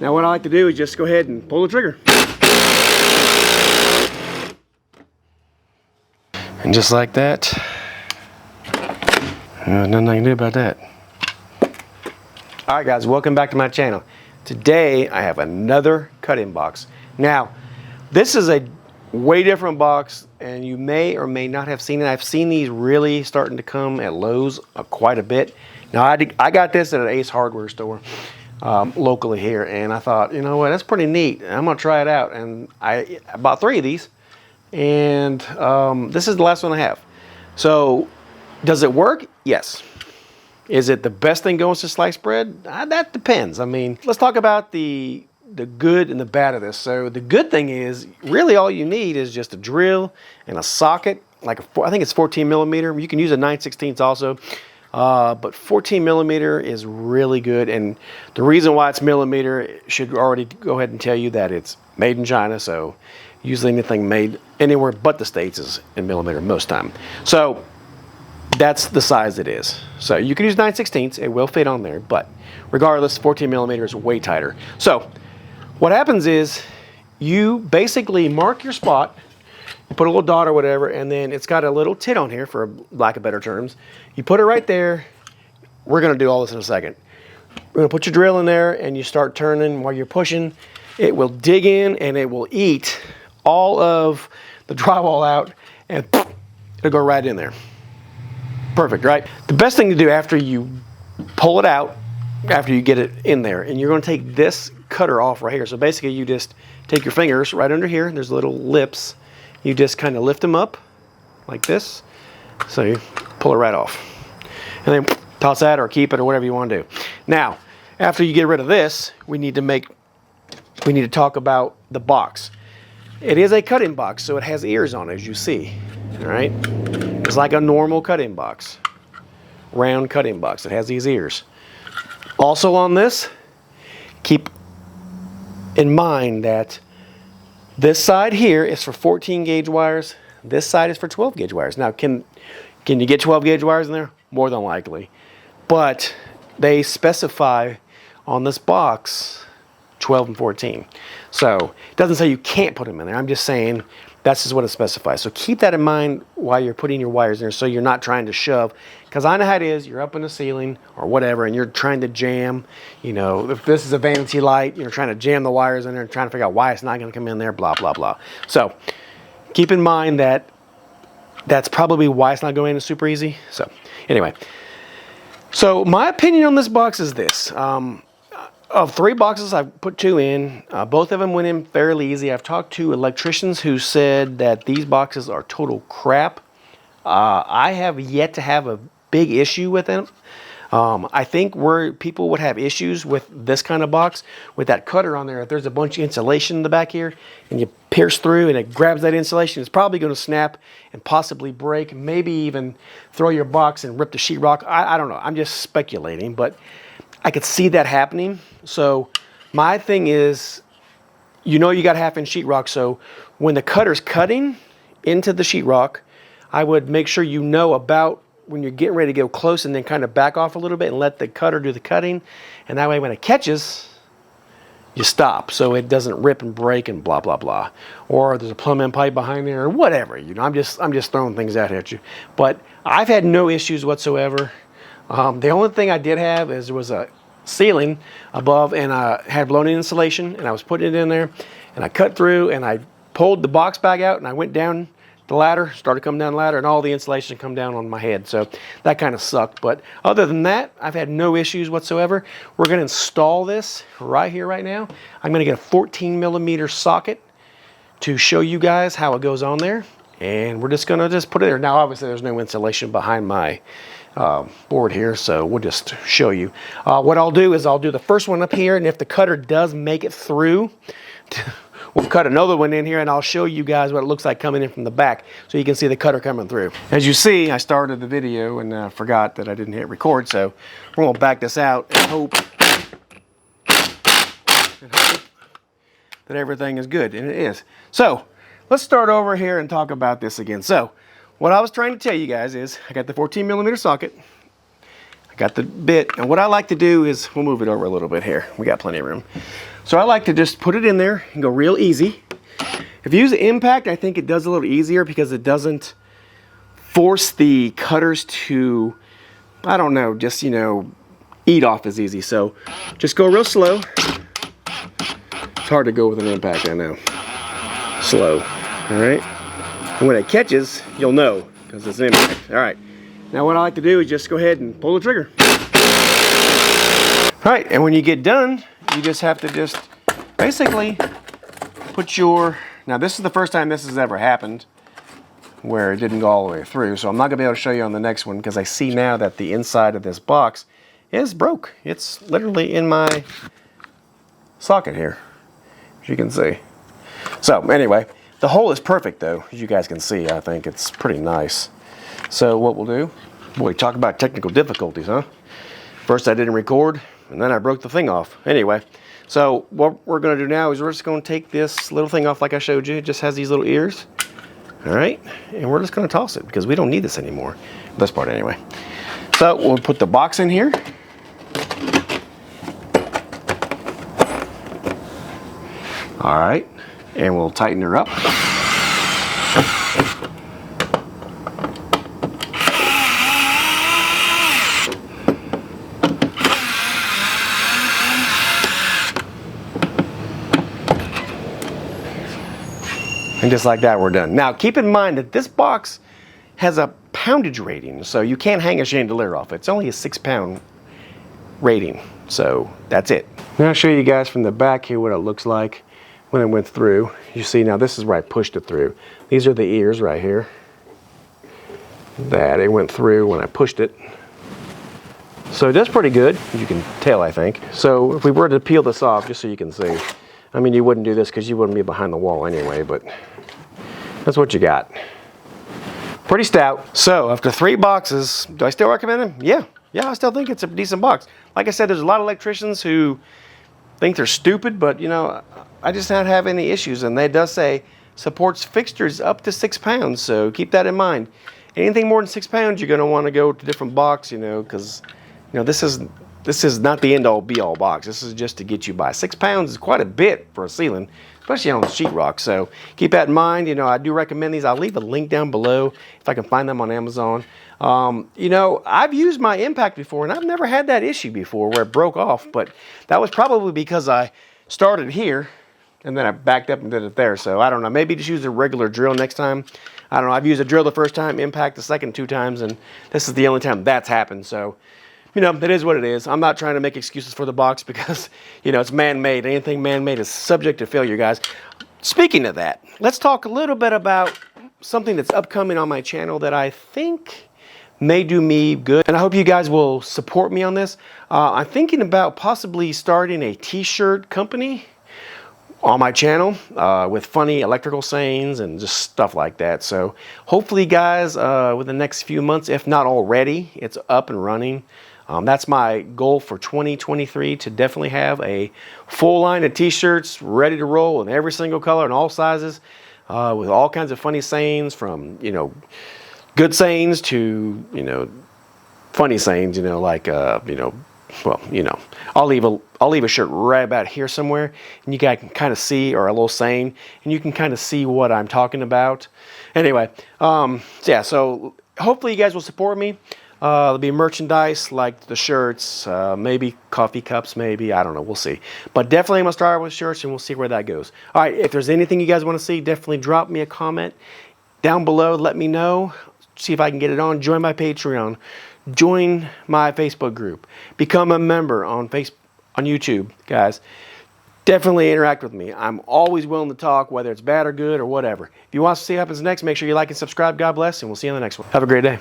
Now what I like to do is just go ahead and pull the trigger. And just like that, nothing I can do about that. Alright guys, welcome back to my channel. Today I have another cut-in box. Now, this is a way different box, and you may or may not have seen it. I've seen these really starting to come at Lowe's quite a bit. Now I got this at an Ace Hardware store locally here, and I thought, you know what, that's pretty neat. I'm gonna try it out, and I bought 3 of these, and this is the last one I have. So, does it work? Yes. Is it the best thing going to sliced bread? That depends. I mean, let's talk about the good and the bad of this. So the good thing is, really all you need is just a drill and a socket, like I think it's 14 millimeter. You can use a 9/16 also, but 14 millimeter is really good. And the reason why it's millimeter should already go ahead and tell you that it's made in China. So usually anything made anywhere but the States is in millimeter most time. So that's the size it is. So you can use 9/16, it will fit on there, but regardless, 14 millimeter is way tighter. So what happens is you basically mark your spot, you put a little dot or whatever, and then it's got a little tit on here, for lack of better terms. You put it right there. We're gonna do all this in a second. We're gonna put your drill in there, and you start turning while you're pushing. It will dig in and it will eat all of the drywall out, and it'll go right in there. Perfect, right? The best thing to do after you pull it out, after you get it in there, and you're going to take this cutter off right here. So basically you just take your fingers right under here, there's little lips, you just kind of lift them up like this, so you pull it right off, and then toss that or keep it or whatever you want to do. Now after you get rid of this, we need to talk about the box. It is a cut-in box, so it has ears on it, as you see. All right, it's like a normal cut-in box, round cut-in box. It has these ears. Also on this, keep in mind that this side here is for 14 gauge wires. This side is for 12 gauge wires. Now, can you get 12 gauge wires in there? More than likely. But they specify on this box 12 and 14. So it doesn't say you can't put them in there. I'm just saying that's just what it specifies. So keep that in mind while you're putting your wires in there, so you're not trying to shove. Because I know how it is, you're up in the ceiling or whatever, and you're trying to jam, you know, if this is a vanity light, you're trying to jam the wires in there and trying to figure out why it's not going to come in there, blah, blah, blah. So keep in mind that that's probably why it's not going in super easy. So anyway, so my opinion on this box is this. Of 3 boxes, I've put 2 in. Both of them went in fairly easy. I've talked to electricians who said that these boxes are total crap. I have yet to have a big issue with them. I think where people would have issues with this kind of box, with that cutter on there, if there's a bunch of insulation in the back here, and you pierce through and it grabs that insulation, it's probably going to snap and possibly break, maybe even throw your box and rip the sheetrock. I don't know. I'm just speculating, but I could see that happening. So my thing is, you know, you got 1/2 inch sheetrock, so when the cutter's cutting into the sheetrock, I would make sure you know about when you're getting ready to go close, and then kind of back off a little bit and let the cutter do the cutting, and that way when it catches, you stop so it doesn't rip and break and blah blah blah. Or there's a plumbing pipe behind there or whatever. You know, I'm just throwing things out at you. But I've had no issues whatsoever. The only thing I did have is there was a ceiling above, and I had blown in insulation, and I was putting it in there, and I cut through, and I pulled the box bag out, and I went down the ladder, started coming down the ladder, and all the insulation come down on my head. So that kind of sucked. But other than that, I've had no issues whatsoever. We're going to install this right here, right now. I'm going to get a 14 millimeter socket to show you guys how it goes on there. And we're just going to put it there. Now, obviously, there's no insulation behind my board here, so we'll just show you. What I'll do is I'll do the first one up here, and if the cutter does make it through, we'll cut another one in here, and I'll show you guys what it looks like coming in from the back, so you can see the cutter coming through. As you see, I started the video and forgot that I didn't hit record, so we're going to back this out and hope that everything is good, and it is. So let's start over here and talk about this again. So what I was trying to tell you guys is I got the 14 millimeter socket, I got the bit, and what I like to do is, we'll move it over a little bit here, we got plenty of room. So I like to just put it in there and go real easy. If you use the impact, I think it does a little easier because it doesn't force the cutters to, I don't know, just, you know, eat off as easy. So just go real slow. It's hard to go with an impact, I know. Slow, all right? And when it catches, you'll know because it's an impact. All right, now what I like to do is just go ahead and pull the trigger. All right, and when you get done, you just have to just basically put your, now this is the first time this has ever happened where it didn't go all the way through, so I'm not gonna be able to show you on the next one because I see now that the inside of this box is broke. It's literally in my socket here, as you can see. So anyway, the hole is perfect though, as you guys can see. I think it's pretty nice. So what we'll do, boy, talk about technical difficulties, huh? First I didn't record, and then I broke the thing off. Anyway, so what we're gonna do now is we're just gonna take this little thing off like I showed you. It just has these little ears. All right, and we're just gonna toss it because we don't need this anymore. This part anyway. So we'll put the box in here. All right, and we'll tighten her up. And just like that, we're done. Now, keep in mind that this box has a poundage rating, so you can't hang a chandelier off it. It's only a 6-pound rating, so that's it. Now I'll show you guys from the back here what it looks like when it went through. You see, now this is where I pushed it through. These are the ears right here. That it went through when I pushed it. So it does pretty good, you can tell, I think. So if we were to peel this off, just so you can see, I mean, you wouldn't do this because you wouldn't be behind the wall anyway, but that's what you got. Pretty stout. So after 3 boxes, do I still recommend them? Yeah, I still think it's a decent box. Like I said, there's a lot of electricians who think they're stupid, but you know, I just don't have any issues, and they does say supports fixtures up to 6 pounds, so keep that in mind. Anything more than 6 pounds, you're gonna wanna go to a different box, you know, because you know, this is not the end all be all box. This is just to get you by. 6 pounds is quite a bit for a ceiling, especially on the sheetrock. So keep that in mind. You know, I do recommend these. I'll leave a link down below if I can find them on Amazon. You know, I've used my impact before, and I've never had that issue before where it broke off, but that was probably because I started here and then I backed up and did it there. So I don't know, maybe just use a regular drill next time. I don't know, I've used a drill the first time, impact the second 2 times, and this is the only time that's happened. So, you know, it is what it is. I'm not trying to make excuses for the box because, you know, it's man-made. Anything man-made is subject to failure, guys. Speaking of that, let's talk a little bit about something that's upcoming on my channel that I think may do me good. And I hope you guys will support me on this. I'm thinking about possibly starting a t-shirt company on my channel with funny electrical sayings and just stuff like that. So hopefully, guys, within the next few months, if not already, it's up and running. That's my goal for 2023, to definitely have a full line of t-shirts ready to roll in every single color and all sizes, with all kinds of funny sayings, from, you know, good sayings to, you know, funny sayings, you know, like, you know, well, you know, I'll leave a shirt right about here somewhere, and you guys can kind of see, or a little saying, and you can kind of see what I'm talking about. Anyway, so yeah, so hopefully you guys will support me. There'll be merchandise like the shirts, maybe coffee cups, maybe, I don't know, we'll see. But definitely I'm gonna start with shirts, and we'll see where that goes. All right, if there's anything you guys want to see, definitely drop me a comment down below. Let me know. See if I can get it on. Join my Patreon. Join my Facebook group. Become a member on YouTube, guys. Definitely interact with me. I'm always willing to talk, whether it's bad or good or whatever. If you want to see what happens next, make sure you like and subscribe. God bless, and we'll see you on the next one. Have a great day.